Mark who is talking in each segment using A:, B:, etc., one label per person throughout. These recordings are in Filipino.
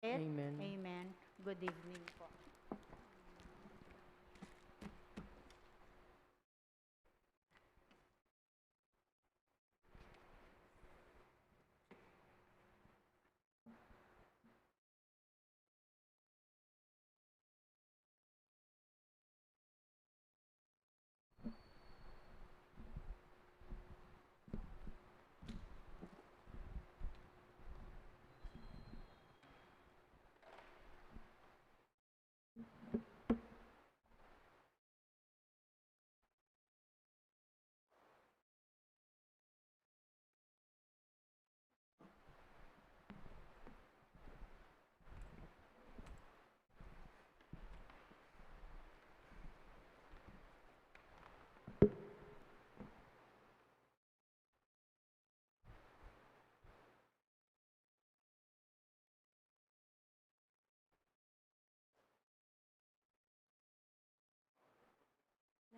A: it?
B: Amen.
A: Amen. Good evening po.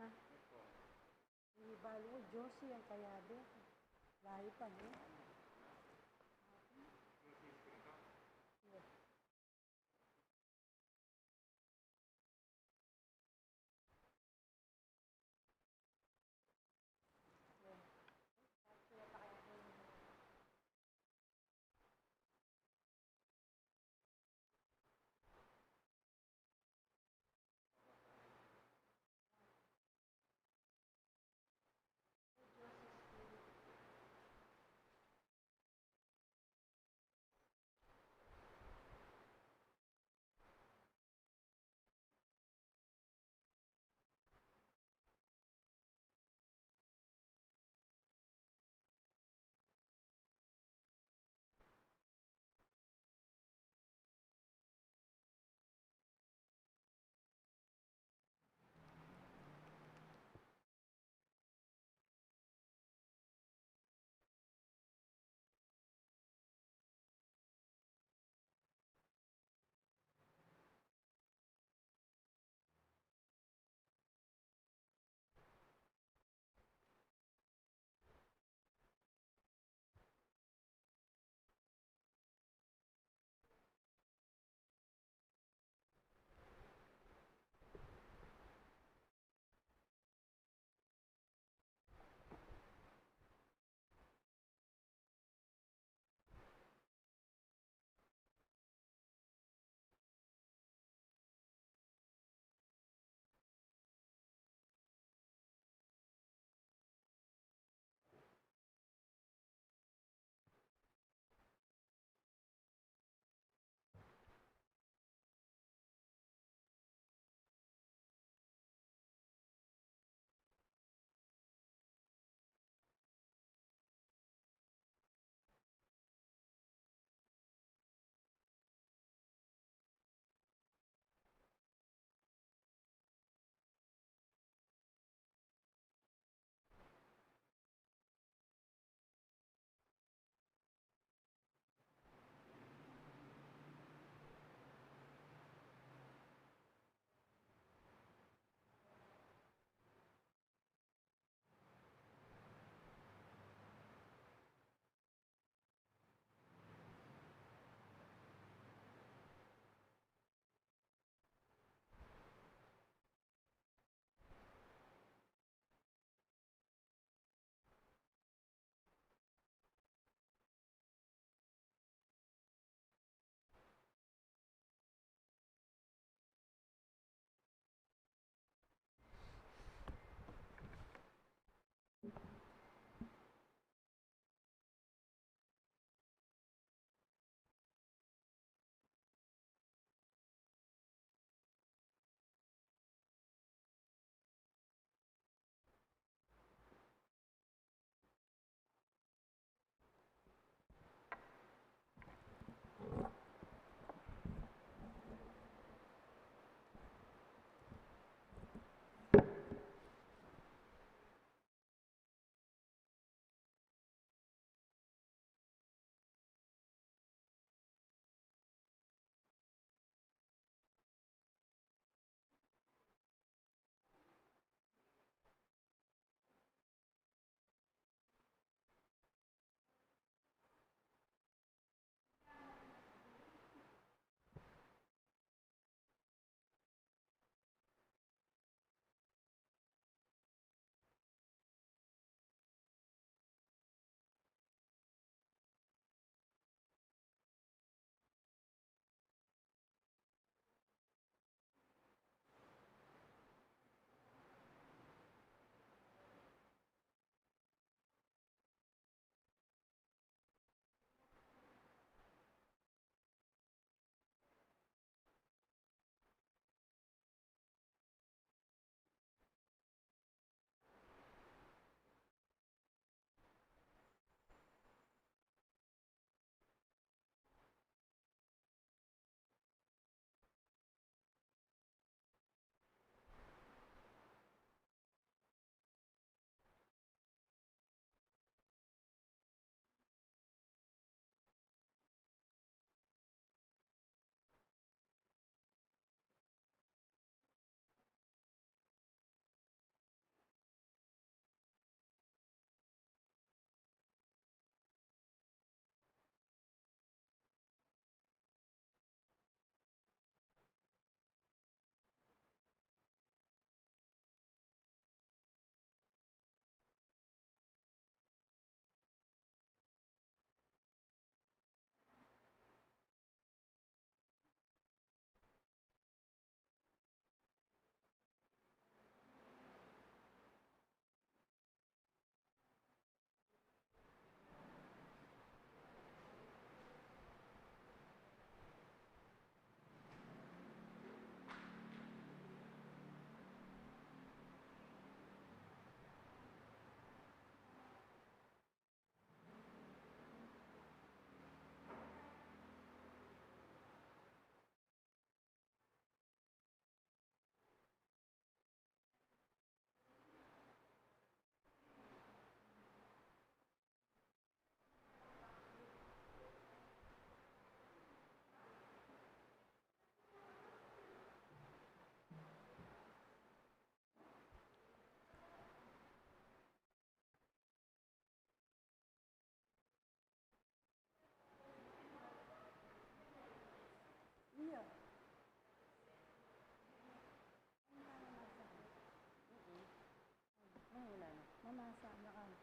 C: Na, ibalo, Josie ang kayabe. Lahi pa niya.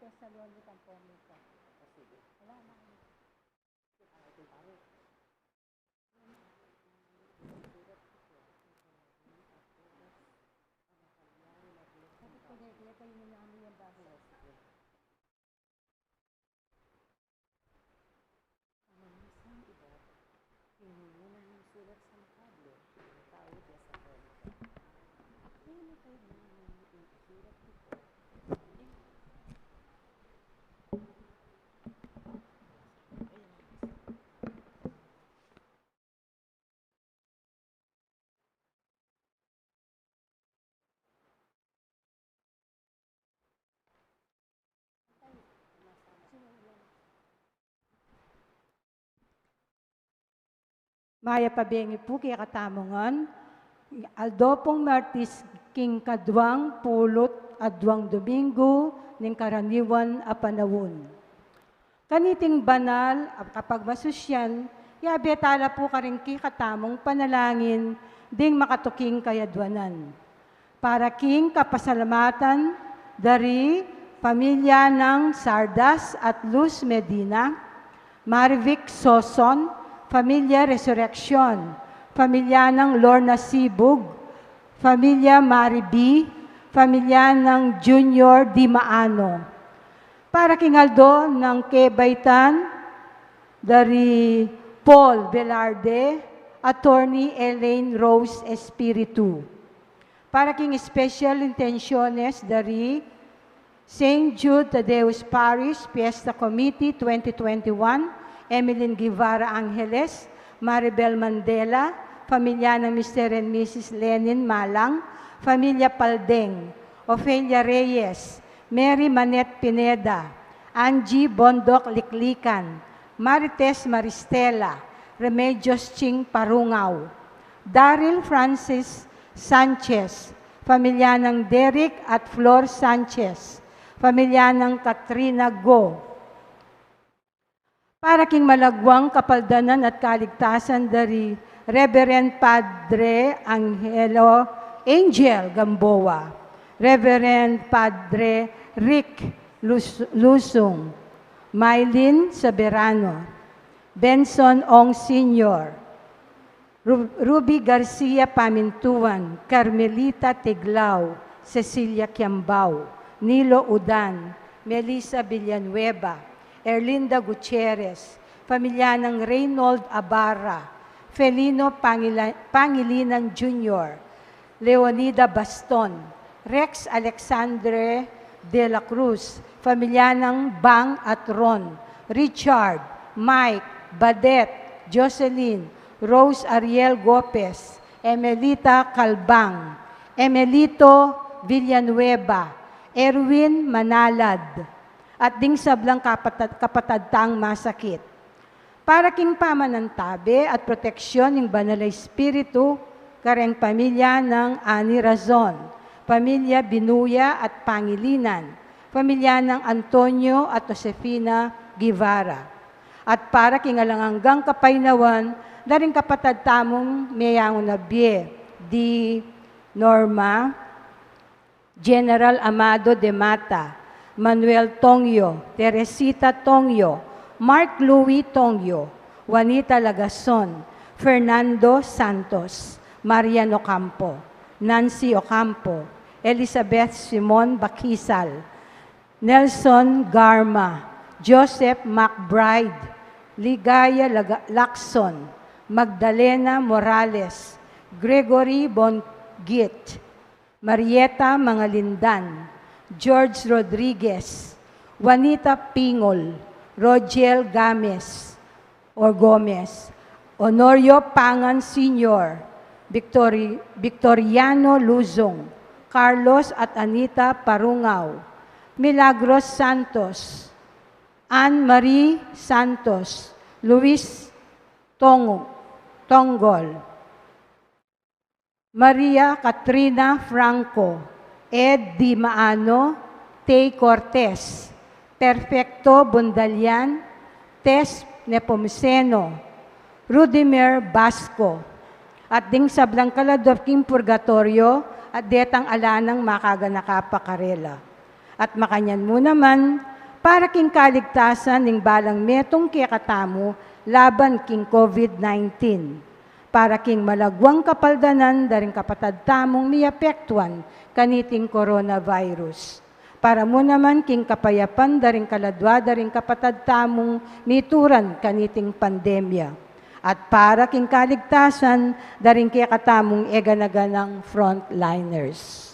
C: Thessalonica ang pomito. Wala na. Sabi ko, kaya kayo na namin yung basa.
B: Isang iba, pinungunan ng sulat sa Pablo, ang tao sa Thessalonica. Kaya kayo naman yung sulat ito.
C: Maya pabengi po kaya katamongan, aldo pong martis king kadwang pulot adwang Domingo ning karaniwan a panawon. Kaniting banal kapag masusyan, yabetala po karingki katamong panalangin ding makatuking kayadwanan. Para king kapasalamatan dari pamilya ng Sardas at Luz Medina, Marivic Soson, Pamilya Resurrection, Pamilya ng Lorna Sibug, Pamilya Maribi, Pamilya ng Junior Di Maano. Para kingaldo ng Kebaitan, dari Paul Velarde, Attorney Elaine Rose Espiritu. Para king special intentiones dari St. Jude Tadeus Parish Fiesta Committee 2021, Emeline Guevara Angeles, Maribel Mandela, pamilya ng Mr. and Mrs. Lenin Malang, pamilya Paldeng, Ofelia Reyes, Mary Manet Pineda, Angie Bondok Liklikan, Marites Maristela, Remedios Ching Parungaw, Daryl Francis Sanchez, pamilya ng Derek at Flor Sanchez, pamilya ng Katrina Go, para king malagwang kapaldanan at kaligtasan dari Reverend Padre Angel Gamboa, Reverend Padre Rick Lusong, Mylene Saberano, Benson Ong Sr., Ruby Garcia Pamintuan, Carmelita Tiglao, Cecilia Kiambao, Nilo Udan, Melissa Villanueva, Erlinda Gutierrez, pamilya ng Reynold Abarra, Felino Pangilinan Jr., Leonida Baston, Rex Alexandre de la Cruz, pamilya ng Bang at Ron, Richard, Mike, Badet, Jocelyn, Rose Ariel Gopez, Emelita Calbang, Emelito Villanueva, Erwin Manalad, at ding sablang kapatadtang masakit. Para king pamanantabi at proteksyon ng banal na espiritu, kareng pamilya ng Ani Razon, pamilya Binuya at Pangilinan, pamilya ng Antonio at Josefina Guevara. At para king alanganggang kapainawan, daring kapatadtamong Mayang Nabie, di Norma, General Amado de Mata, Manuel Tongyo, Teresita Tongyo, Mark Louis Tongyo, Juanita Lagason, Fernando Santos, Marian Ocampo, Nancy Ocampo, Elizabeth Simon Bakisal, Nelson Garma, Joseph McBride, Ligaya Lacson, Magdalena Morales, Gregory Bongit, Marieta Mangalindan, George Rodriguez, Juanita Pingol, Rogel Gomez, Honorio Pangan Sr., Victoriano Luzong, Carlos at Anita Parungaw, Milagros Santos, Anne-Marie Santos, Luis Tongol, Maria Katrina Franco, Ed Di Maano, Tay Cortez, Perfecto Bundalian, Tess Nepomuceno, Rudimer Basco, at ding sablang kalador king purgatorio at detang alanang makaganakapakarela. At makanyan mo naman, para king kaligtasan ning balang metong kikatamo laban king COVID-19. Para king malagwang kapaldanan daring kapatad tamong miapektuan kaniting coronavirus. Para mo naman king kapayapan daring kaladwa daring kapatad tamong mituran kaniting pandemya. At para king kaligtasan daring kikatamong eganaganang frontliners.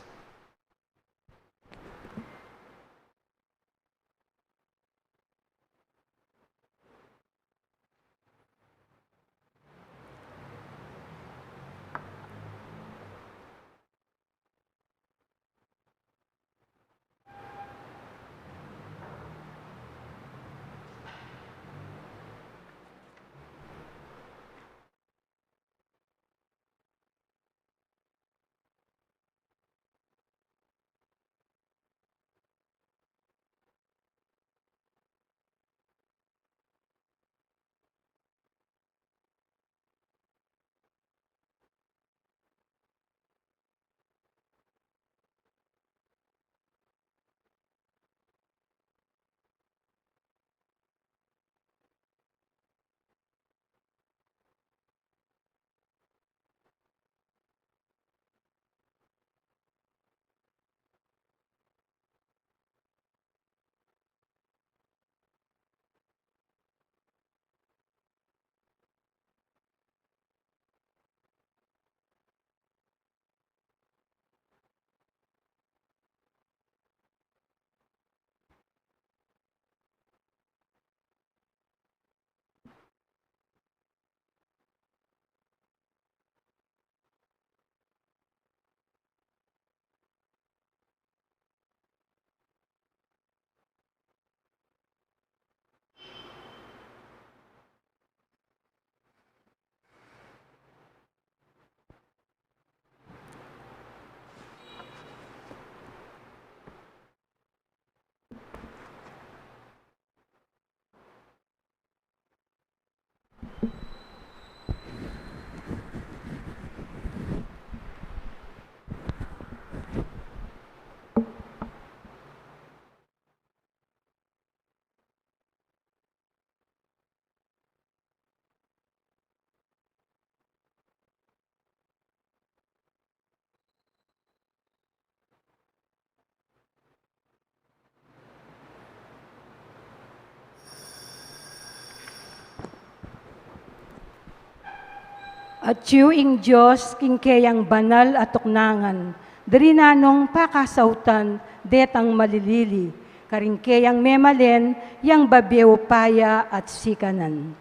C: At ing Diyos, kingkeyang banal at tuknangan, dari nanong pakasautan, detang malilili, karingkeyang memalen, yang babew paya at sikanan.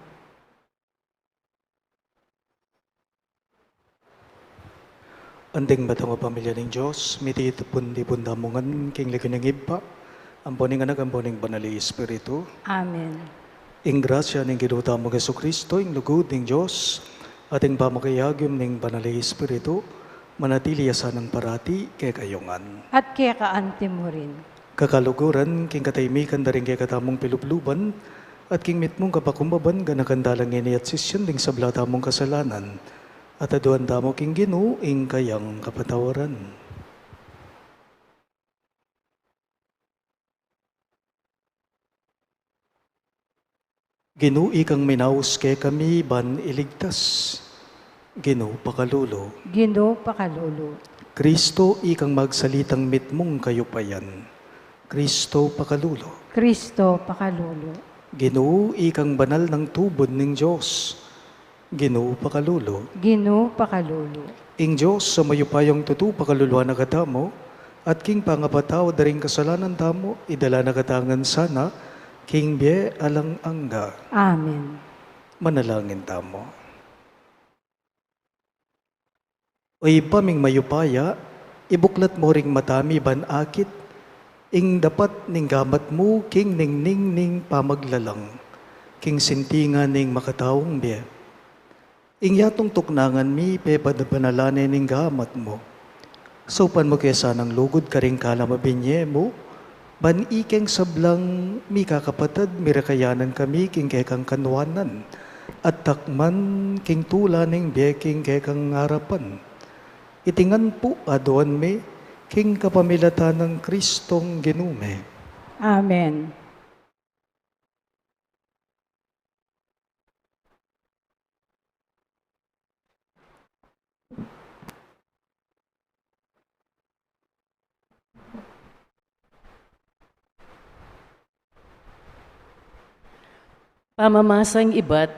D: Anding batang o pamilya ng Diyos, miti itupun di pundamungan, king likon ng iba, amponing anak, amponing banali Espiritu.
C: Amen.
D: Ing grasya ng ginuta mo Yesu Kristo, ing lugod ng Diyos, ating pamakayagim ng banali Espiritu, manatili asa ng parati kay kayongan.
C: At kaya kaante mo rin.
D: Kakaluguran, king kataymikan da rin kay katamong pilupluban, at king mitmong kapakumbaban, ganakandalang ini at sisyon ding sablata mong kasalanan, at aduan damo king Ginoo ing kayang kapatawaran. Ginoo ikang minaus kay kami ban iligtas. Ginoo pakalulo.
C: Ginoo pakalolo.
D: Kristo ikang magsalitang mitmong kayupayan. Kristo pakalulo.
C: Kristo pakalolo.
D: Ginoo ikang banal ng tubod ng Diyos. Ginoo pakalulo.
C: Ginoo pakalolo.
D: Ing Diyos sa mayupayong tutu pakaluluan na katamo, at king pangapataw daring kasalanan tamo, idala na katangan sana, king biye alang angga.
C: Amen.
D: Manalangin tamo. Oy paming mayupaya, ibuklat mo ring matami ban akit, ing dapat ning gamat mo, king ning ning pamaglalang, king sintingan ning makataong biye. Ing yatong tuknangan mi, pepad na panalanin ning gamat mo. Sopan mo kesa ng lugod karing kalamabinye mo, ban ikeng sablang mi kakapatad, mirakayanan kami king kekang kanwanan, at takman king tula ning biye king kekang ngarapan. Itingan po adoan me, king kapamilatan ng Kristong ginume.
C: Amen.
B: Pamamasang iba't,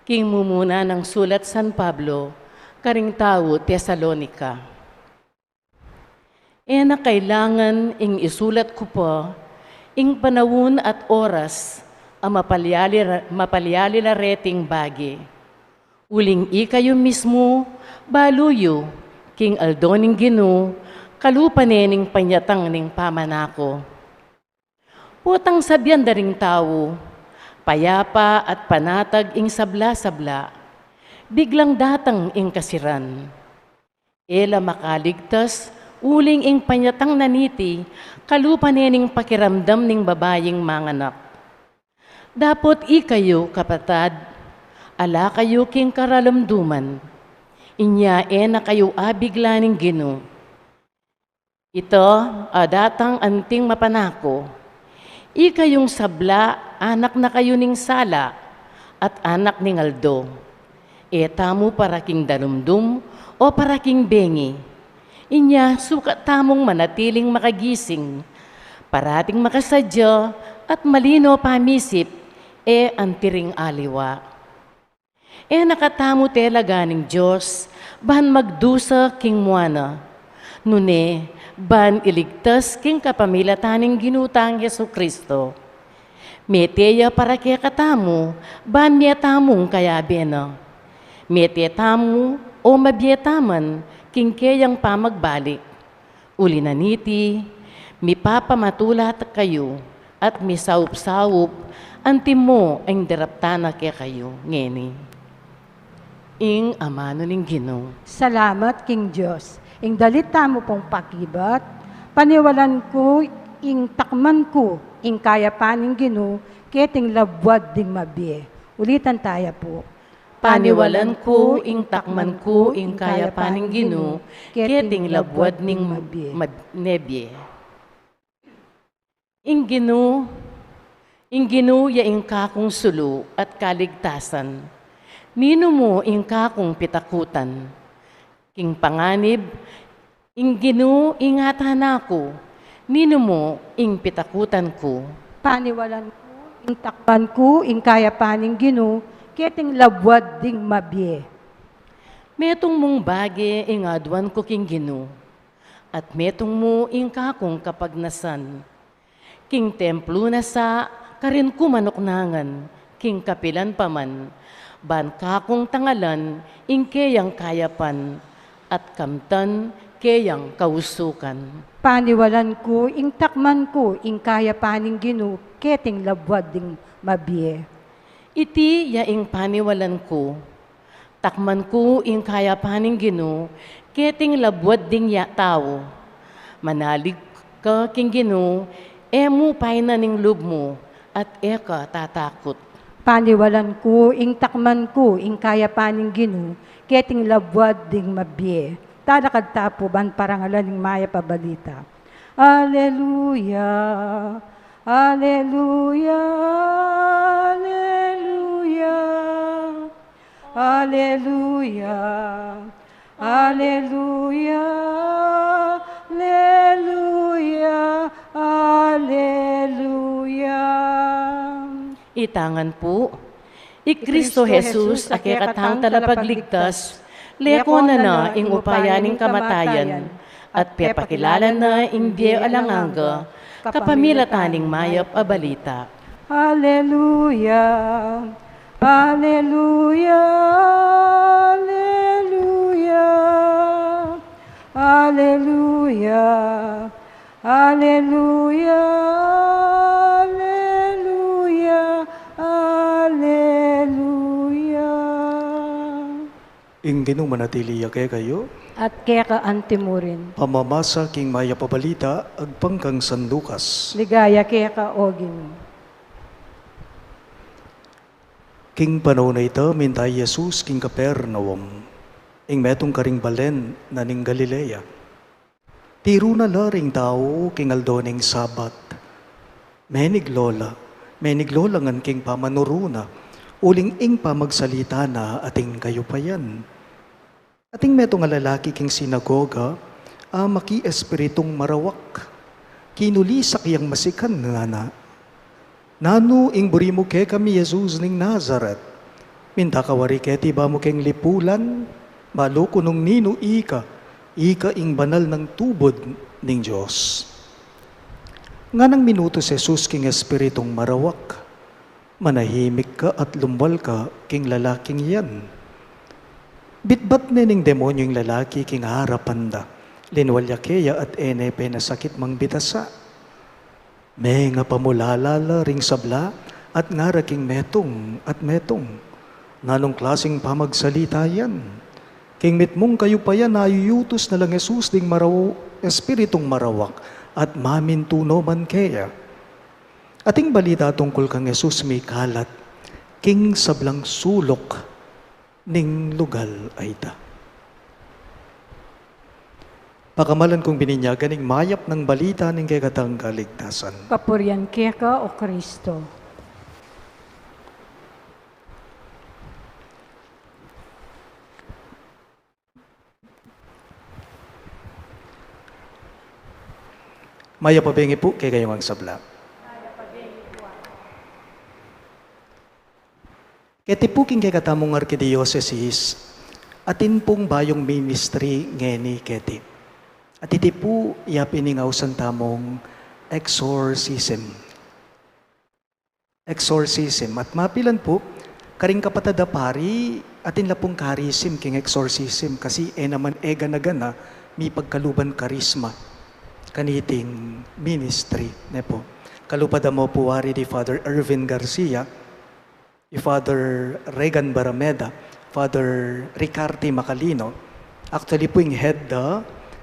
B: king mumuna ng sulat San Pablo, karing tao Tesalonika. Na kailangan ing isulat ko po, ing panahon at oras, ang mapalyali na reting bagi. Uling ikayo mismo, baluyo, king aldoning ginu, kalupanening panyatang ning pamanako. Putang sabyan daring tao, payapa at panatag ing sabla-sabla, biglang datang ing kasiran. Ela makaligtas, uling ing panyatang naniti, kalupanening pakiramdam ning babaying manganak. Dapot ikayo, kapatad, ala kayo king karalamduman, inyae na kayo abigla ning ginu. Ito, datang anting mapanako, ikayong sabla, anak na kayo ning sala, at anak ning aldo. Tamo paraking dalumdum o paraking bengi. Inya, sukat tamong manatiling makagising, parating makasadya at malino pamisip, antiring aliwa. Nakatamo talaga ning Diyos, bahan magdusa king muana. Nune, ban iligtas king kapamilataning ginutang Yesu Kristo. Meteya para kaya katamu, ban niya tamong kaya bena. Mete tamu o mabietaman king kayang pamagbalik. Uli na niti, mipapamatulat kayo at misaup-saup antim mo ang daraptana kaya kayo ngeni. Ing amano ning Ginoo.
C: Salamat, King Diyos. Ing dalita mo pong pakibat, paniwalan ko, ing takman ko, ing kaya paning Ginoo, keting labwad ding mabie. Ulitan tayo po.
B: Paniwalan ko, ing takman ko, ing kaya paning Ginoo, keting labwad ning nebye. Ing Ginoo ya ing kakong sulu at kaligtasan. Nino mo ing kakong pitakutan. King panganib, ing Ginoo ingatan ako. Nino mo ing pitakutan ko.
C: Paniwalan ko, ing takpan ko, ing kaya paning Ginoo, keting labwad ding mabie.
B: Metong mong bagi ing adwan ko king Ginoo, at metong mo ing kakong kapagnasan. King templo na sa karin ko manoknangan, king kapilan paman, ban kakong tangalan, ing kayang kayapan, at kamtan kayang kausukan.
C: Paniwalan ko, ing takman ko, ing kaya paning Ginoo, keting labwad ding mabie.
B: Iti yaing paniwalan ko, takman ko ing kaya paning Ginoo, keting labwad ding ya tao. Manalig ka king Ginoo, emu pay na ning lub mo, at eka tatakot.
C: Paniwalan ko, ing takman ko, ing kaya paning Ginoo, keting labwad ding mabie. Talakad tapo ban parangalan ning maya pabalita. Alleluia, Alleluia, Alleluia, Alleluia, Alleluia, Alleluia, Alleluia.
B: Itangan po, Kristo Jesus, akekatang talapagligtas, leko na ing upayaning kamatayan, at pepakilala na ing diyo alanganga, kapamilataning mayap abalita.
C: Alleluia, Alleluia, Alleluia, Alleluia, Alleluia, Alleluia, Alleluia.
D: Ing Ginoo manatili kay kayo,
C: At kaya ka antimurin.
D: pamamasa king maya pabalita, agpangkang San Lucas.
C: Ligaya kaya ka ogin.
D: King panahon na ito, mintay Jesus king Capernaum, ing metong karing balen na ning Galilea. Tiro na laring tao king aldoning Sabat. Meniglola ngan king pamanuruna, uling ing pamagsalita na ating kayo pa yan. Ating metong nga lalaki king sinagoga, maki espiritong marawak, kinulisak yang masikan nga na. Nano ing buri mo ke kami Jesus ning Nazaret. Minta kawari keti ba mo keng lipulan, maloko nung nino ika ing banal ng tubod ning Diyos. Nga nang minuto si Jesus king espiritong marawak, manahimik ka at lumbal ka king lalaking yan. Bitbat ning demonyo yung lalaki king harapan da, linwalya keya at enepe na sakit mang bitasa. May nga pamulalala ring sabla at ngara king metong at metong. Nanong klaseng pamagsalita yan. King mitmong kayo pa yan nayuyutos na lang Jesus ding espiritong marawak at mamintuno man kaya. Ating balita tungkol kang Jesus may kalat, king sablang sulok ning lugal ay ta. Pakamalan kong bininyagan ning mayap ng balita ning kaygatang kaligtasan.
C: Kapurian keka o Kristo.
D: Maya pabengi po kay kayong ang sabla. Keti po king kaygatamong arkidiyosesis, atin pong bayong ministry ngeni keti. At iti po iapiningaw tamong exorcism. Exorcism. At mapilan po, karing kapatada pari, atin lapong karism king exorcism kasi naman ega na gana, may pagkaluban karisma kaniting ministry. Ne po. Kalupada mo po wari di Father Ervin Garcia, di Father Regan Barameda, Father Ricardi Macalino. Actually po yung head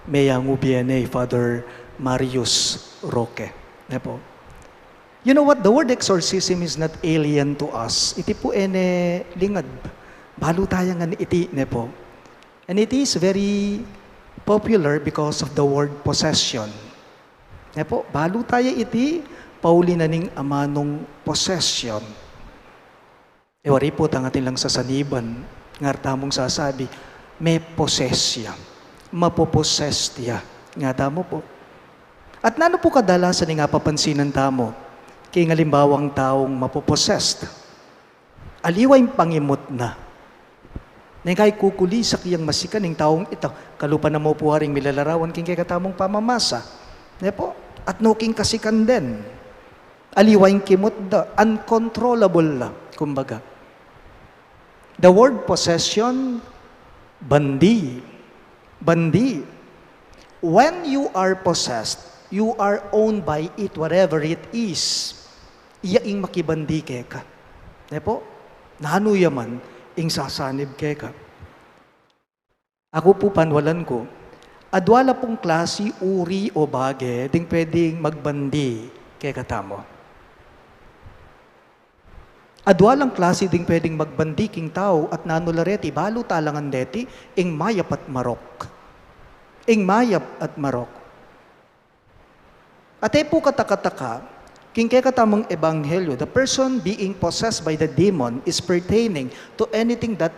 D: may ang UBNA, Father Marius Roque. Ne po. You know what? The word exorcism is not alien to us. Iti po lingad. Balo tayo nga iti, ne po. And it is very popular because of the word possession. Ne po, balo tayo iti, pauli na ning amanong possession. Ewari po, tangatin lang sa saniban, ngartamong sasabi, may possesya. Mapoposestia. Nga tamo po. At nano po kadalasan nga papansinan tamo, kay ngalimbawang taong mapoposest. Aliway pangimot na. Nang kay kukulisak yang masikan ng taong ito, kalupa na mo po haring milalarawan king kay katamong pamamasa. Ne po? At no king kasikan din. Aliway kimot da, uncontrollable la, kumbaga. The word possession, bandi. Bandi. When you are possessed, you are owned by it, whatever it is. Iyaing makibandi keka. Ne po? Nano yaman, ing sasanib keka. Ako po panwalan ko, adwala pong klase, uri o bage, ding pwedeng magbandi keka tamo. Adwalang klase ding pwedeng magbandi king tao at nanulareti, balo talangan deti, ing mayap at marok. Ing mayap at marok. At po katakataka, king kekatamang ebanghelyo, the person being possessed by the demon is pertaining to anything that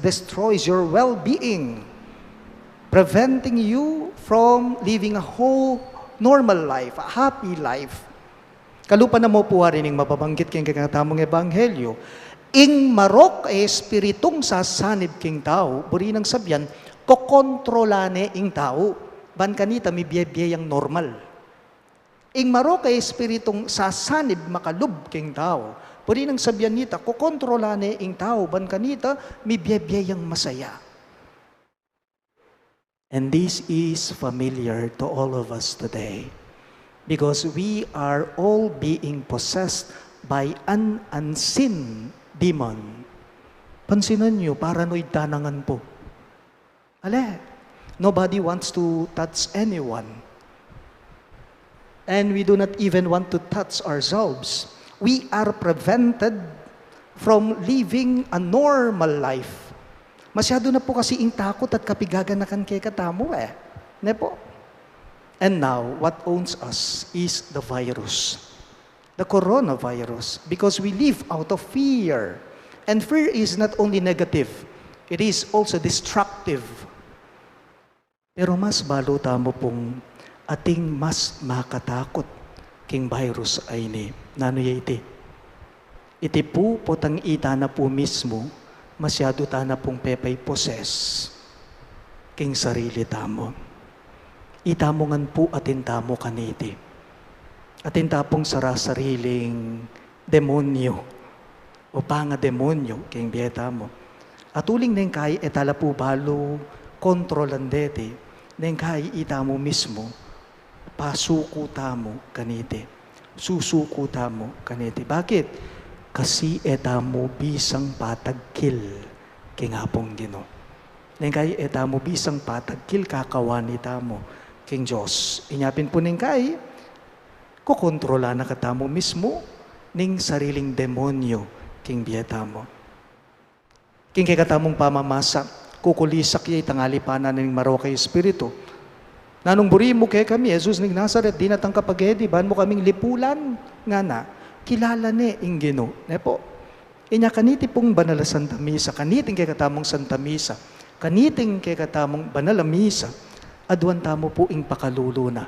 D: destroys your well-being, preventing you from living a whole normal life, a happy life. Kalupa na mo po rin yung mababanggit king kekatamang ebanghelyo, ing marok espiritong sasanib king tao, buri ng sabyan, kokontrolane ing tao, ban kanita may biyayang normal. Ing marok espiritong sasanib makalub king tao, buri ng sabyan nita, kokontrolane ing tao, ban kanita may biyayang masaya. And this is familiar to all of us today. Because we are all being possessed by an unseen demon. Pansinan nyo, paranoid tanangan po. Nobody wants to touch anyone. And we do not even want to touch ourselves. We are prevented from living a normal life. Masyado na po kasi ing takot at kapigaganakan kay katamo Ne po? And now, what owns us is the virus, the coronavirus, because we live out of fear. And fear is not only negative, it is also destructive. Pero mas balo tamo pong ating mas makatakot king virus ay ni nanoy iti. iti po potang ita na po mismo, masyado ta na pong pepay poses, king sarili tamo. Ita mo ngan po atin tamo kaniti. Atin tapong sarasariling demonyo, o panga demonyo, king biyeta mo. At uling neng kay etala po balo, kontrolan dete, neng kay ita mo mismo, pasuko tamo kaniti. Susuko tamo kaniti. Bakit? Kasi etamo bisang patagkil king hapong Ginoo. Neng kay etamo bisang patagkil kakawani tamo king Diyos. Inyapin po neng kay kukontrola na katamo mismo ning sariling demonyo king biyeta mo. King kay katamong pamamasa kukulisak yay tangalipanan ning maraw kay Espiritu. Nanong buri mo kay kami, Jesus ning Nazaret, di natang kapagedi, ban mo kaming lipulan nga na, kilala ni ing Ginoo. Nepo, inya kaniti pong banal na Santa Misa, kaniting kay katamong Santa Misa, kaniting kay katamong banal na Misa, aduan tamo po ing pakalulo na,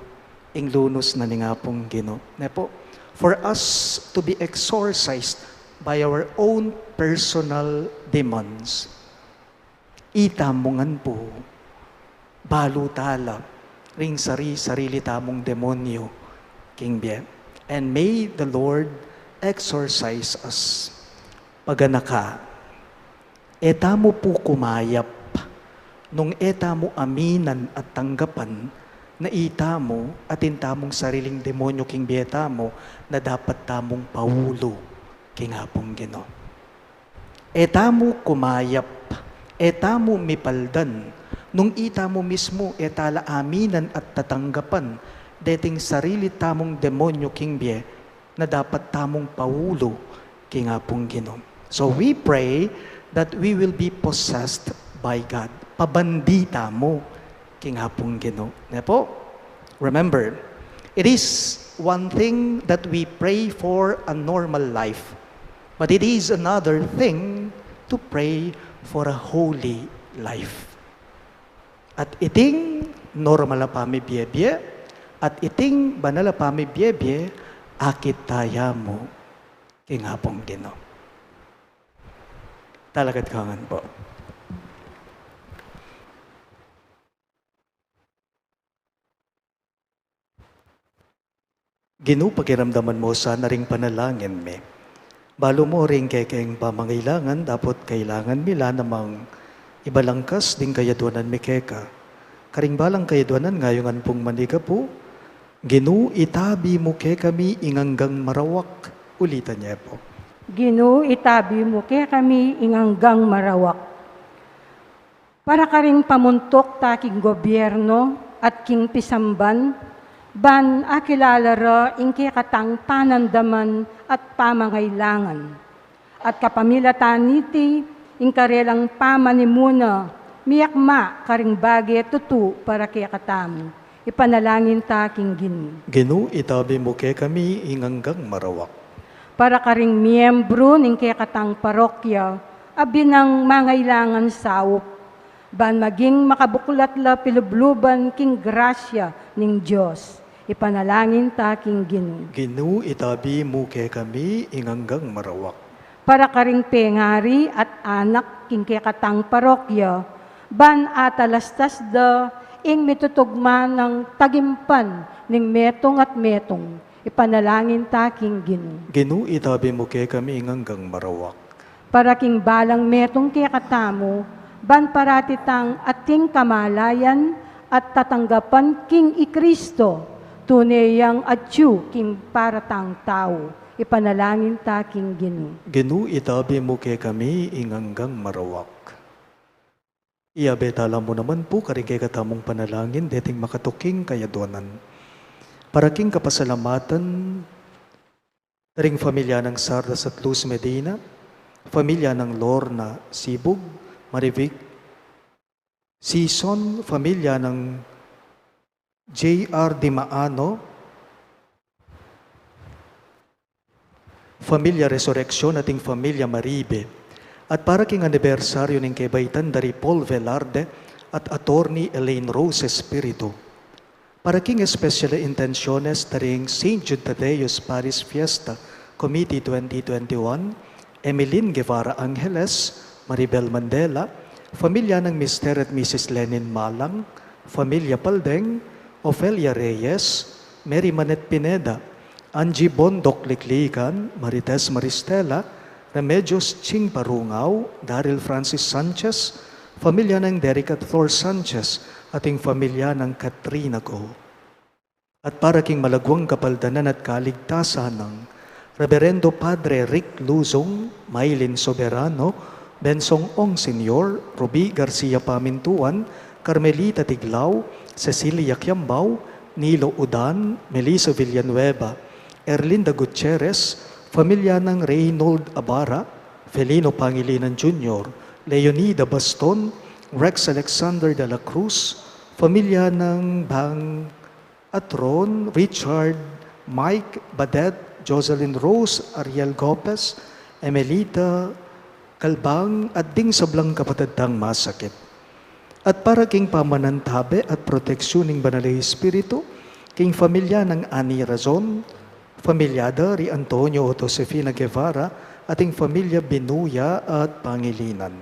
D: ing lunos na ni nga pong Ginoo. Nepo, for us to be exorcised by our own personal demons, itamongan po, balutala, ring sarili tamong demonyo, King Bien. And may the Lord exorcise us. Paganaka, eta mo po kumayap, nung eta mo aminan at tanggapan, na ita mo at intamong sariling demonyo, King Bieta mo, na dapat tamong paulo, King Hapong Ginoo. Eta mo kumayap, eta mo mipaldan, nung ita mo mismo etala aminan at tatanggapan, dating sarili tamong demonyo, King Bie, na dapat tamong paulo, King Hapong Ginoo. So we pray that we will be possessed by God. Pabandita mo, King Hapong Ginoo. Nepo, remember, it is one thing that we pray for a normal life, but it is another thing to pray for a holy life. At iting normal na pamibiyebye, at iting banal na pamibiyebye, akit taya mo, King Hapong Ginoo. Talagad kangan po. Ginoo, pakiramdaman mo sana ring panalangin me. Balo mo ring kay kayong pamangailangan, dapat kailangan nila namang ibalangkas ding kayaduanan mi keka. Karing balang kayaduanan ngayongan pong maniga po, Ginoo, itabi mo ke kami inganggang marawak. Ulitan niya po.
C: Ginoo, itabi mo kay kami inganggang marawak. Para karing pamuntok taking gobyerno at king pisamban, ban akilalara ing katang panandaman at pamangailangan. At kapamilatan niti, ing karelang pamanimuna, miyakma karing bagay tutu para kaya katamu. Ipanalangin taking Ginoo.
D: Ginoo, itabi mo ke kami inganggang marawak.
C: Para karing miyembro ning kaya katang parokya, abinang mangailangan saup, ban maging makabuklat la pilubluban king grasya ning Diyos. Ipanalangin taking Ginoo.
D: Ginoo, itabi mo ke kami inganggang marawak.
C: Para karing pengari at anak king katang parokya, ban atalastas da ing mitutugma ng tagimpan ning metong at metong. Ipanalangin taking Ginoo.
D: Ginoo, itabi mo ke kami inganggang marawak.
C: Para king balang metong katamo, ban paratitang ating kamalayan at tatanggapan king ikristo, tunayang atyu king paratang tao. Ipanalangin taking Ginoo.
D: Ginoo, itabi mo ke kami inganggang marawak. Iabetala mo naman po karigay katamong panalangin deting makatuking kayaduanan. Para king kapasalamatan, taring pamilya ng Sardas at Luz Medina, pamilya ng Lorna Sibug, Marivic, Sison, pamilya ng J.R. Dimaano, Familia Resurrection ating Familia Maribe, at para king anibersaryo ng kebaitan dari Paul Velarde at Attorney Elaine Rose Espiritu. Para king especially intenciones daring St. Jude Tadeus Paris Fiesta Committee 2021, Emeline Guevara Angeles, Maribel Mandela, Pamilya ng Mr. at Mrs. Lenin Malang, Familia Paldeng, Ofelia Reyes, Mary Manet Pineda, Angie Bondok Liklikan, Marites Maristela, Remedios Ching Parungaw, Daryl Francis Sanchez, Pamilya ng Derek at Thor Sanchez, ating pamilya ng Katrina Go. At para king malagwang kapaldanan at kaligtasan ng Reverendo Padre Rick Luzong, Maylin Soberano, Bensong Ong Senior, Ruby Garcia Pamintuan, Carmelita Tiglao, Cecilia Quiambao, Nilo Udan, Melissa Villanueva, Erlinda Gutierrez, pamilya ng Reynold Abara, Felino Pangilinan Jr., Leonida Baston, Rex Alexander de la Cruz, pamilya ng Bang Atron, Richard, Mike Badet, Jocelyn Rose, Ariel Gopez, Emelita Kalbang, at ding sablang kapatadang masakit. At para king pamanantabe at proteksyon ng Banalay Espiritu, king pamilya ng Ani Razon, pamilyada ri Antonio o Josefina Guevara, ating pamilya Binuya at Pangilinan.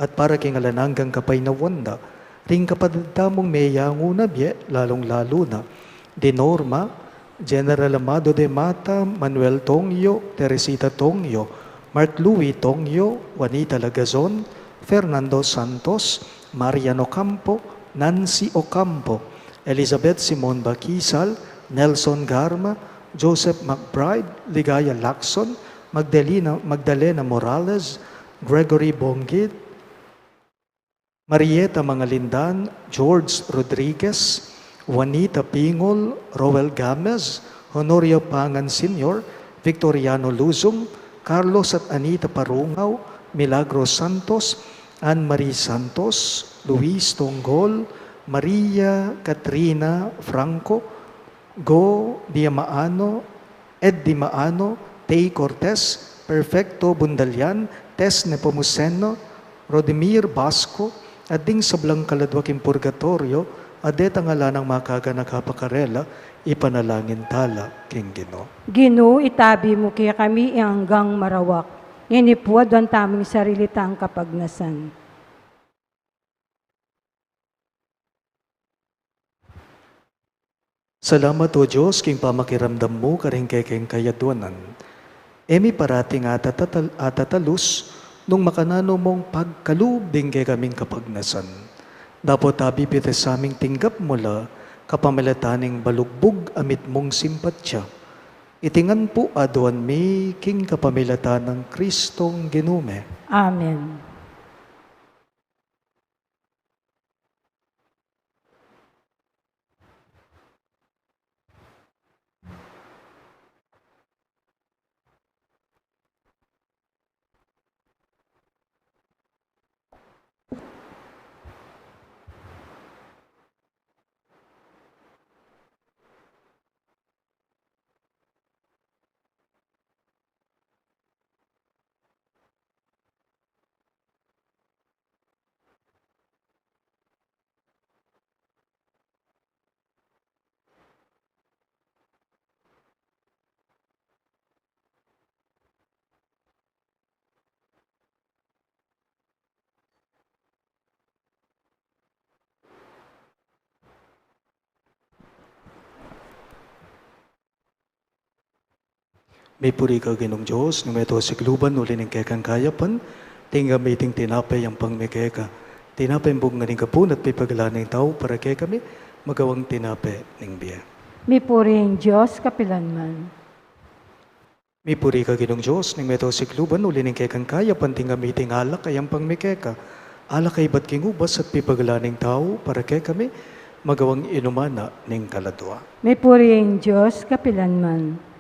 D: At para king alananggang kapay na wanda, ring kapatadamong meyango na biye, lalong-lalo na, de Norma, General Amado de Mata, Manuel Tongyo, Teresita Tongyo, Mark Louis Tongyo, Juanita Lagazon, Fernando Santos, Mariano Campo, Nancy Ocampo, Elizabeth Simon Bakisal, Nelson Garma, Joseph McBride, Ligaya Lacson, Magdalena Morales, Gregory Bongid, Marieta Mangalindan, George Rodriguez, Juanita Pingol, Roel Gamez, Honorio Pangan Sr., Victoriano Luzong, Carlos at Anita Parungaw, Milagros Santos, Anne-Marie Santos, Luis Tonggol, Maria Katrina Franco, Go Diamaano, Ed Dimaano, Tay Cortez, Perfecto Bundalian, Tess Nepomuceno, Rodemir Basco, at ding sablang kaladwaking purgatorio, adet ang alanang makaga naghapakarela, ipanalangin tala, king Ginoo.
C: Ginoo, itabi mo kaya kami hanggang marawak. Inipuad ang taming sarilitang kapagnasan.
D: Salamat o Diyos, king pamakiramdam mo, karing kekeng kayadwanan. Emi parating atatalus, nung makanano mong pagkalub din kay kaming kapagnasan. Dapat tabi pite sa aming tinggap mula, kapamilataning balugbog amit mong simpatsya. Itingan po aduan mi king kapamilatan ng Kristong Ginume.
C: Amen.
D: May puri ka ginong Diyos, nung ito si Kluban, uli ng kekang kayapan, tinga may ting tinapay ang pangmekeka. Tinapay mbog nga ning kapun at pipagala ng tao para kay kami, magawang tinapay ng biya.
C: Mi puring Diyos kapilanman.
D: May puri ka ginong Diyos, nung ito si Kluban, uli ng kekang kayapan, tinga may ting alak ay ang pangmekeka. Alak ay ba't kingubas at pipagala ng tao para kay kami, magawang inumana ng kaladwa.
C: Mi puring Diyos kapilanman.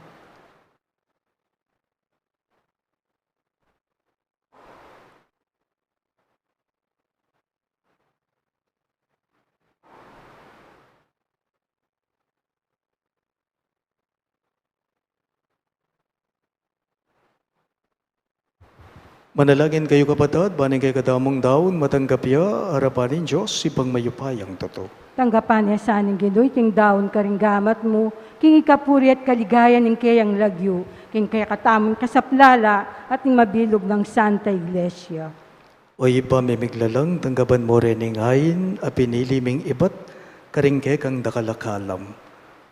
D: Manalangin kayo kapatid, baning kay kadamong daon, matanggap ya, harapanin Diyos, ipang mayupayang toto.
C: Tanggapan niya sa aning ginuy, ting daon karing gamat mo, king ikapuri at kaligayan ng kayang lagyo, king kaya katamong kasaplala at ning mabilog ng Santa Iglesia.
D: O ipa mimiglalang, tanggapan mo rin ng ayin, a piniliming ibat, karingke kang dakalakalam.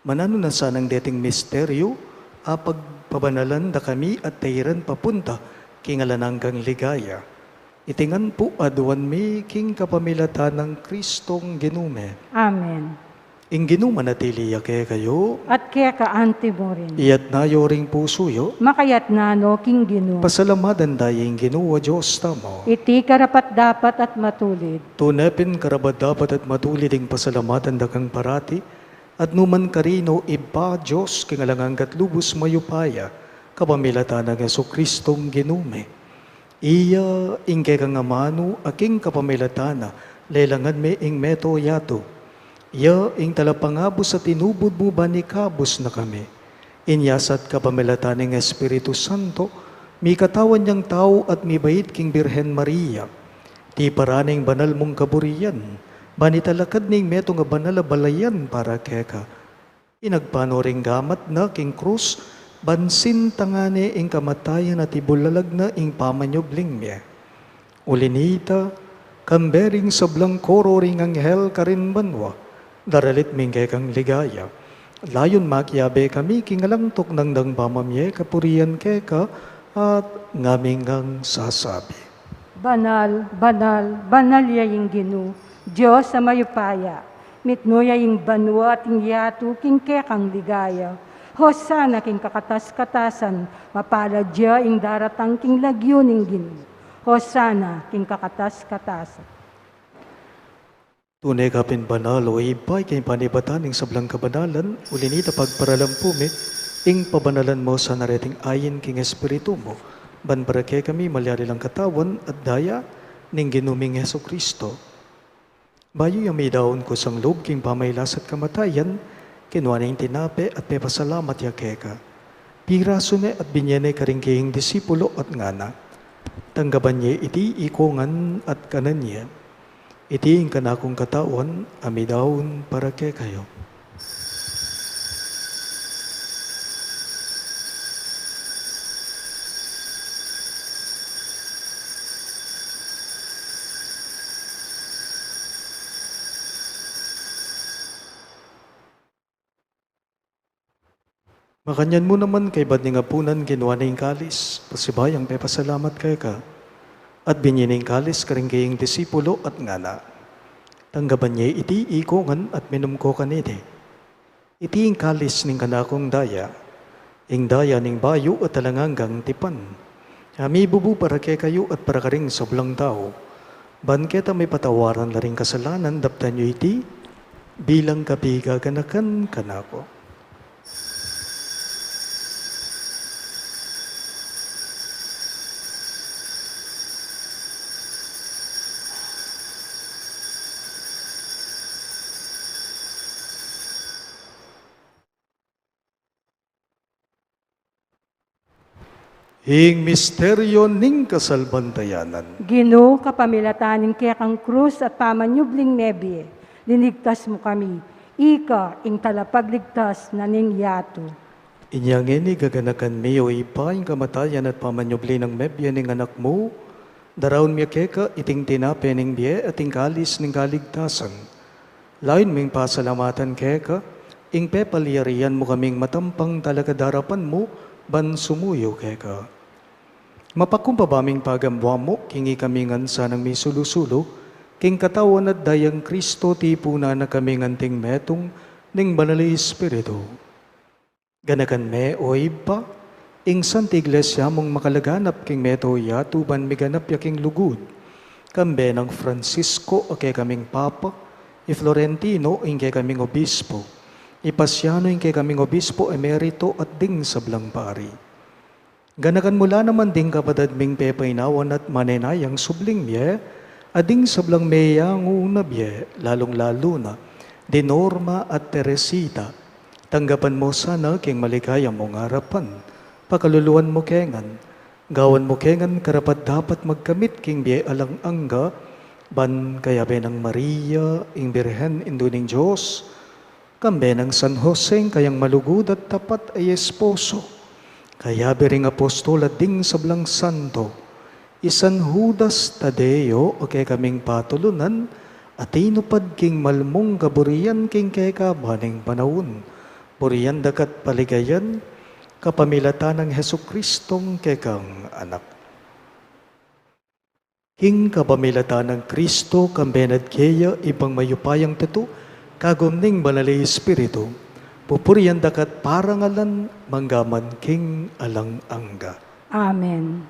D: Manano na sanang dating misteryo, pagpabanalan da kami at tayiran papunta, kingalanang kang ligaya. Itingan po aduan mi king kapamilatan ng Kristong ginume.
C: Amen.
D: Ing ginuman natiliya kaya kayo,
C: At kaya kaante mo rin.
D: iyat na yoring puso yo,
C: Makayat na no, king ginu.
D: pasalamadan dayeng ginuwa Diyos tamo.
C: Iti karapat dapat at matulid.
D: Tunepin karabat dapat at matulid ing pasalamatan da kang parati, at numan karino iba Diyos kingalanganggat lubos mayupaya, kapamilatan ng Yesu Kristong ginume. Iya ingke kang amano aking kapamilatana, lelangan me ing meto yato. Iya ing talapangabos at inubod mo ba ni kabos na kami. Inyasat kapamilatan ng Espiritu Santo, mi katawan niyang tao at mi bait king Birhen Maria. Ti paraning banal mong kaburiyan, bani talakad ning meto nga banal a balayan para keka. Inagpanoring gamat na king krus, bansin tangane ing kamatayan at ibulalag na ing pamanyobling miya. Ulinita, kambering sablang koro ring anghel karin banwa, daralit mingke kang ligaya. Layon makyabe kami kingalangtok ng dang pamamye kapurian keka at ngaming ang sasabi.
C: Banal, banal, banal yaying ginu. Diyos sa mayupaya. Mitno yaying banwa at ing yatu king kekang ligaya. Hosana king kakatas-katasan, mapalad diya ing daratang king lagyo ning ginu. Hosana king kakatas-katasan.
D: Tunay kapin banal o ibay kay panibatan ing sablang kabanalan, ulinita pagparalam pume, ing pabanalan mo sa nareting ayin king espiritu mo, ban para kay kami malyari lang katawan at daya ning ginuming Yesu Kristo. Bayo yung may daon ko sang loob king pamaylas at kamatayan, kinuha na yung tinape at may pasalamat ya keka. Piraso ne at binyene karing kayong disipulo at ngana. Tanggaban niya iti ikongan at kanan niya. Iti ang kanakong katawan, amidaon para kay kayo. Makanyan mo naman kay bad nga punan kinuha na yung kalis, pasibayang pepasalamat kay ka. At binyining kalis karing kayong disipulo at ngana. Tanggaban niya iti ikongan at minumko kanite. Iti yung kalis ning kanakong daya, ing daya ning bayo at talanganggang tipan. Ami bubu para kay kayo at para karing soblang tao. Ban keta may patawaran na ring kasalanan, daptan nyo iti, bilang kapiga kanakan kanako. Ing misteryo ning kasalbantayanan.
C: Gino, kapamilatan ning kekang krus at pamanyubling nebie. Linigtas mo kami. Ika, ing talapagligtas na ning yatu.
D: Inyang ini gaganakan mi o ipa ing kamatayan at pamanyubli ng mebya ning anak mo. Darawon mi keka iting tinape ning biye at ing kalis ning kaligtasan. Lain ming pasalamatan keka, ing pepaliyarian mo kaming matampang talaga darapan mo, ban sumuyo keka. Mapakumpabaming pagamwa mo, kingi kami ngansa ng may sulusulo, king katawan at dayang Kristo tipuna na kami nganting metong ning banali Espiritu. Ganakan me o iba, ing Santa Iglesia mong makalaganap king meto yatu ban miganap yaking lugud. Kambe ng Francisco o kay kaming Papa, i Florentino ing kay kaming Obispo, Ipasiano ing kay kaming Obispo emerito at ding sablang pari. Ganakan mula naman ding kapatid ming pepainawan at manenayang subling miye, ading sablang meyang unabye, lalong-lalo na, di Norma at Teresita. Tanggapan mo sana king maligaya mong harapan, pakaluluan mo kengan, Gawan mo kengan karapat dapat magkamit king biya alang angga, ban kaya benang Maria, ing Birhen induning Diyos, kambe ng San Jose kayang malugod at tapat ay esposo, kaya bering apostol at ding sablang santo, isan Judas Tadeo o kay kaming patulunan, at inupad king malmong kaburian king kay kabaning panahon, burian dakat paligayan, kapamilatan ng Heso Kristong kekang anak. King kapamilatan ng Kristo, kambenad kaya ibang mayupayang tetu, kagumning banali Espiritu, pupurian dakat parangalan manggaman king alang angga.
C: Amen.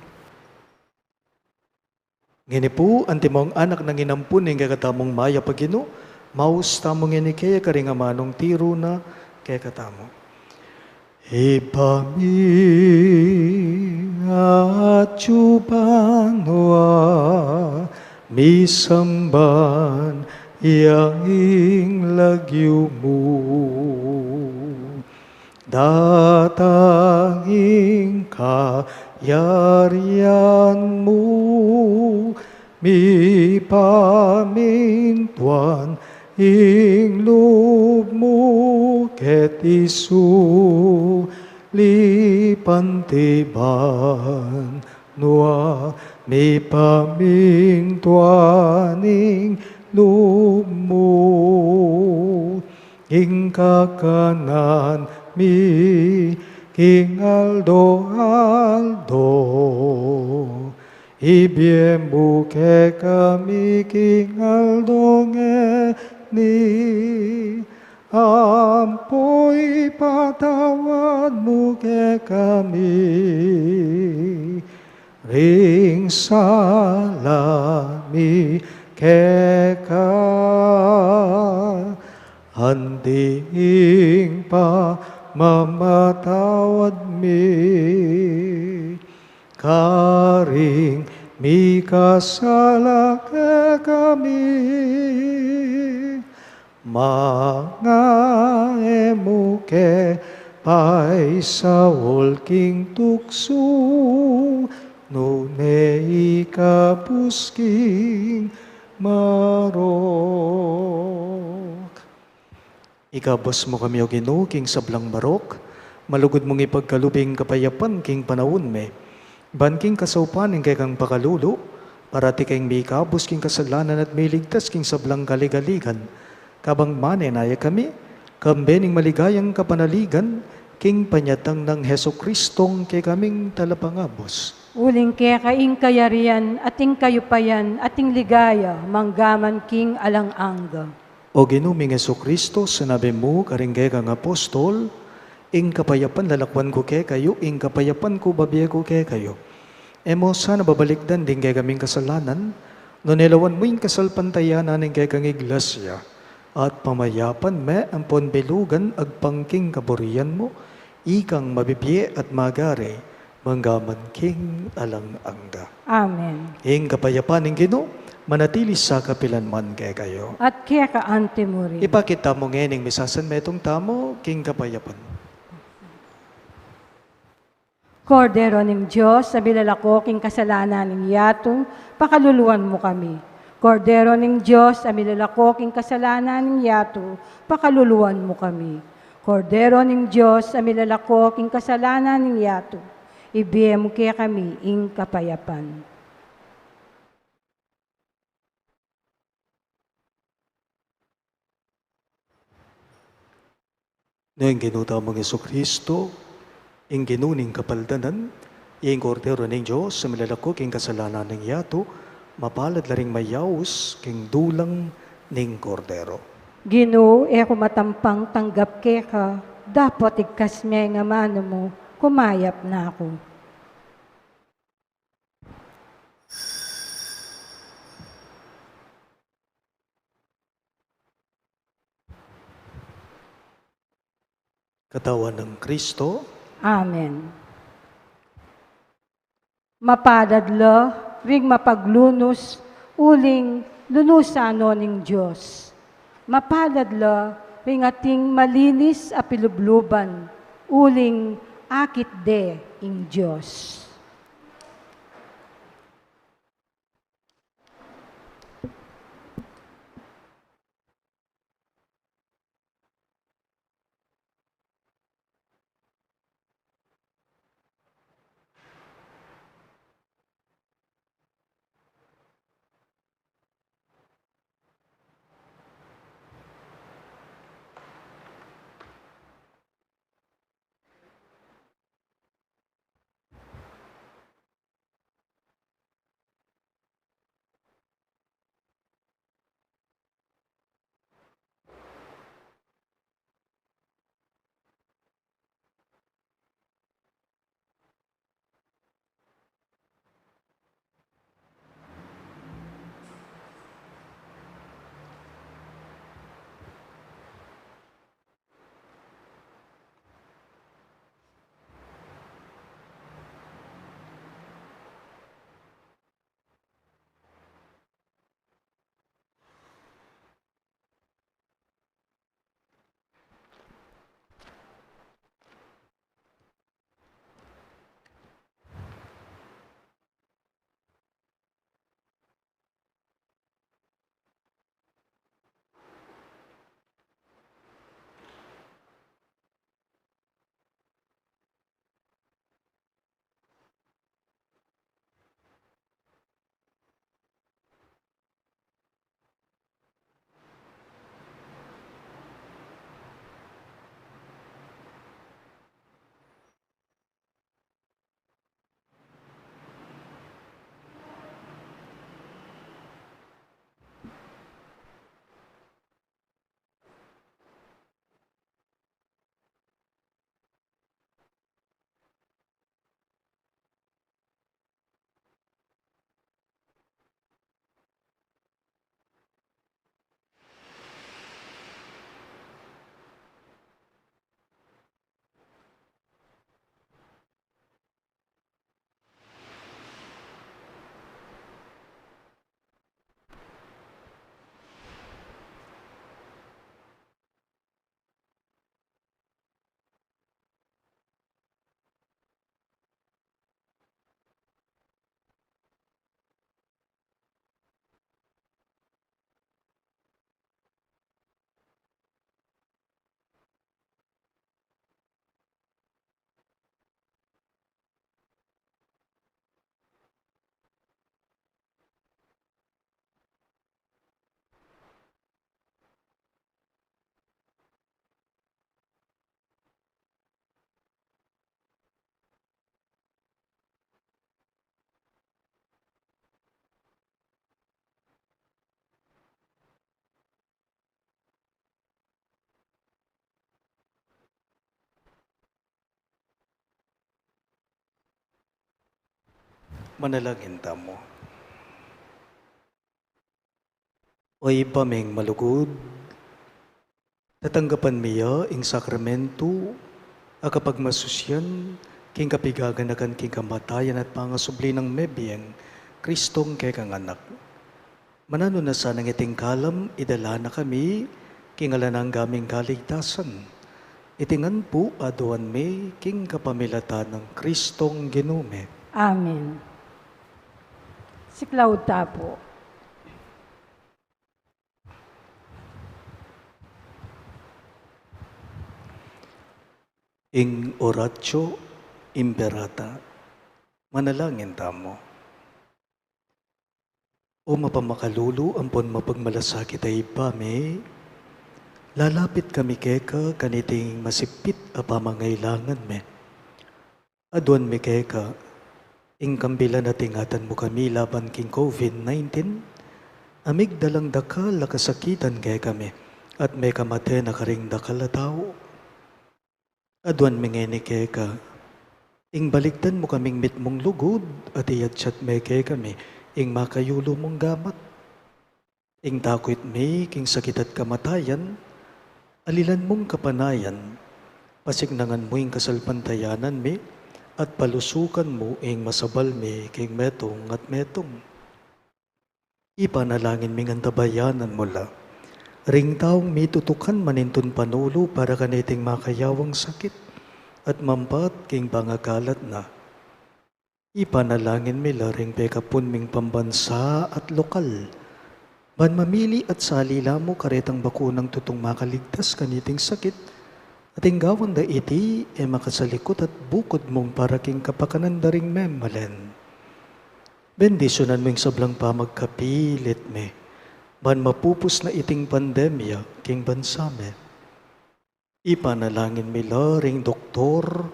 D: Ngini po, antimong anak ng inampun ng kakatamong maya pagino, maus tamong ngini kaya karingamanong tiro na kaya katamo. Ipami at chubanwa, misamban yaing lagyo mo, datanging kayarian mo, mi pamintuan ing loob mo, ket isu lipantiban nua, mi pamintuan ing loob mo, ing kakanan mi king aldo ibiembu ke kami king aldo ni, ampoi patawad mo ke kami, ring salami ke ka, handing pa mamatawad mi, karing mi kasala ke kami, mga emo ke pay sawol king tukso, nune ikapusking marok. Ikabos mo kami o Ginoo king sablang barok, malugod mong ipagkalubing kapayapan king panahon me, ban king kasaupan ing kay kang pakalulo, para ti kayong may ikabos king kasalanan at may ligtas king sablang kaligaligan, kabang manenaya kami, kambening maligayang kapanaligan, king panyatang ng Heso Kristong kay kaming talapangabos.
C: Uling kaya kaing kayarian, ating kayupayan, ating ligaya, manggaman king alang angga.
D: O ginuming Heso Kristo, sinabi mo, karinggay kang apostol, ing kapayapan lalakwan ko kay kayo, ing kapayapan ko babiya ko kay kayo. Emo sana babalikdan din kay kaming kasalanan, no nilawan mo yung kasalpantayanan ng kay kang iglesia, at pamayapan me ang ponbelugan agpangking kaburian mo, ikang mabibiye at magare, manggaman king alang angga.
C: Amen.
D: Ing kapayapan ng Ginoo, manatili sa kapilanman kay kayo.
C: At kaya ka ante mo rin.
D: Ipakita mo ngayon misasan metong tamo, king kapayapan.
C: Kordero ng Diyos, sa bilalako king kasalanan ng yato, pakaluluan mo kami. Kordero ng Diyos, sa bilalako king kasalanan ng yato, pakaluluan mo kami. Kordero ng Diyos, sa bilalako king kasalanan ng yato, ibiye mo kaya kami ing kapayapan.
D: Ngayon ginuta mong Yesu Kristo, ing ginuning kapaldanan, ing kordero ng Diyos, sa milalako king kasalanan ng yato, mapalad laring mayaus, king dulang ning kordero.
C: Ginoo, eko matampang tanggap ke ka, dapat igkas may nga mano mo, kumayap na ako.
D: Katawan ng Kristo,
C: Amen. Mapadadla, ring mapaglunos, uling lunusano ning Diyos. Mapadadla, ring ating malinis a pilubluban, uling akit de ing Diyos.
D: Manalangin tamo. Oy pameng malugod, tatanggapan miya ing sakramento, akapag masusyan, king kapigaganakan king kamatayan at pangasubli ng mebiyeng, Kristong kay kang anak. Manano na sa nang iting kalam, idala na kami, king alanang gaming kaligtasan. Itingan po aduan me, king kapamilatan ng Kristong ginume.
C: Amen. Si Claudia po.
D: Ing oratio imperata, manalangin tamo. O mapamakalulu ampon mapagmalasakit ay pame, lalapit kami keka kaniting masipit a pamangailangan me. Aduan me keka, ing kambilan at ingatan mo kami laban king COVID-19, amig dalang dakal na kasakitan kay kami, at may kamate na karing dakal na tao. Aduan mingeni keka, ing baliktan mo kaming mitmong lugod, at iyatsat me kay kami, ing makayulo mong gamat. Ing takwit me, king sakit at kamatayan, alilan mong kapanayan, pasignangan mo ing kasalpantayanan me, at palusukan mo ing masabal me, king metong at metong. Ipanalangin ming antabayanan mo la, ring taong mitutukan manintun panulo para kaniting makayawang sakit at mampat king bangagalat na. Ipanalangin mila ring pekapun ming pambansa at lokal. Ban mamili at salila mo karetang bakunang tutong makaligtas kaniting sakit at inggawan da iti makasalikot at bukod mong para king kapakanan da ring memalen. Bendisyonan mo yung sablang pamagkapilit me. Ban mapupus na iting pandemya, king bansame. Ipanalangin mila ring doktor,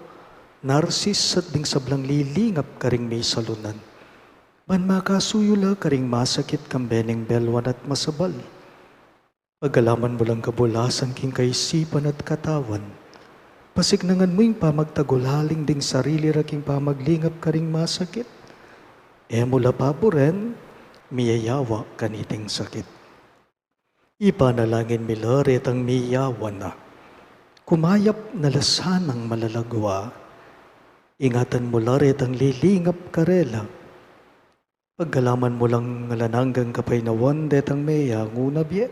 D: narsis at ding sablang lilingap karing may salunan. Ban makasuyula karing masakit kambeneng belwan at masabal. Pagalaman mo lang kabulasan king kaisipan at katawan. Pasignangan mo yung pamagtagulaling ding sarili raking pamaglingap karing masakit. Mula paboren, miyayawa kaniting sakit. Ipanalangin mila retang miyawa na. Kumayap na lasanang malalagwa. Ingatan mo la retang lilingap karela. Pagkalaman mo lang ngalananggang kapaynawan detang meya ngunabye.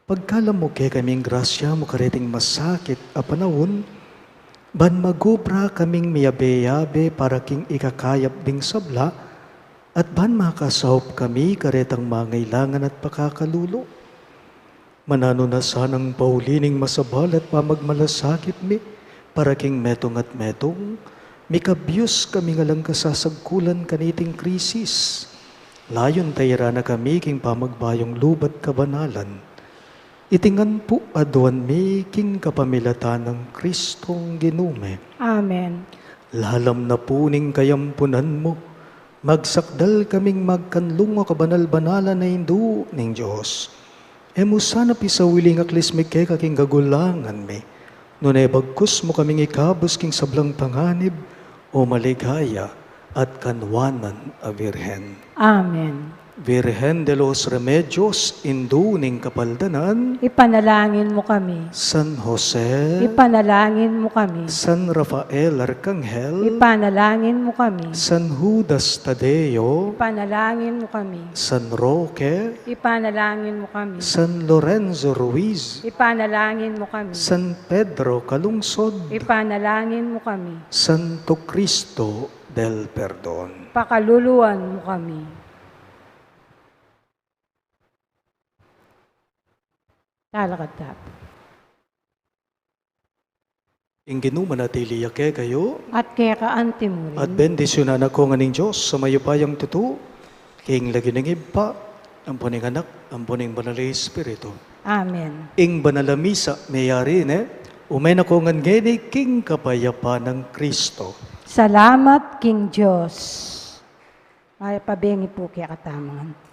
D: Pagkalam mo kay kaming grasya mo kareting masakit a panahon, ban magubra kaming miyabe-yabe para king ikakayap ding sabla, at ban makasahop kami karetang mangailangan at pakakalulo. Manano na sanang paulining masabal at pamagmalasakit mi, para king metong at metong, mikabyos kami nga lang kasasagkulan kaniting krisis. Layon tayra na kami king pamagbayong lubat kabanalan. Itingan po aduan mi king kapamilatan ng Kristong ginume.
C: Amen.
D: Lalam na puning kayampunan mo, magsakdal kaming magkanlungo kabanal-banalan na hindu ning Diyos. Emo sana pisawiling aklis mi kay kaking gagulangan mi. Nunay bagkus mo kaming ikabos king sablang panganib o maligaya at kanwanan a Virhen.
C: Amen.
D: Virhen de los Remedios, indu ning kapaldanan,
C: Ipanalangin mo kami.
D: San Jose,
C: Ipanalangin mo kami.
D: San Rafael Arcangel,
C: Ipanalangin mo kami.
D: San Judas Tadeo,
C: Ipanalangin mo kami.
D: San Roque,
C: Ipanalangin mo kami.
D: San Lorenzo Ruiz,
C: Ipanalangin mo kami.
D: San Pedro Calungsod,
C: Ipanalangin mo kami.
D: Santo Cristo del Perdon.
C: Pakaluluan mo kami. Talakatap.
D: Inginu manatili yake kayo,
C: At kaya kaanti mo rin.
D: at bendisyonan ako nga ning Diyos sa mayupayang tutu, king lagi ng iba, ang puning anak, ang puning banal na Espiritu.
C: Amen.
D: Ing banalamisa mayari umay na ko nga ngeni king kapayapa ng Kristo.
C: Salamat, King Diyos. Ay, pabengi po kaya katamangan.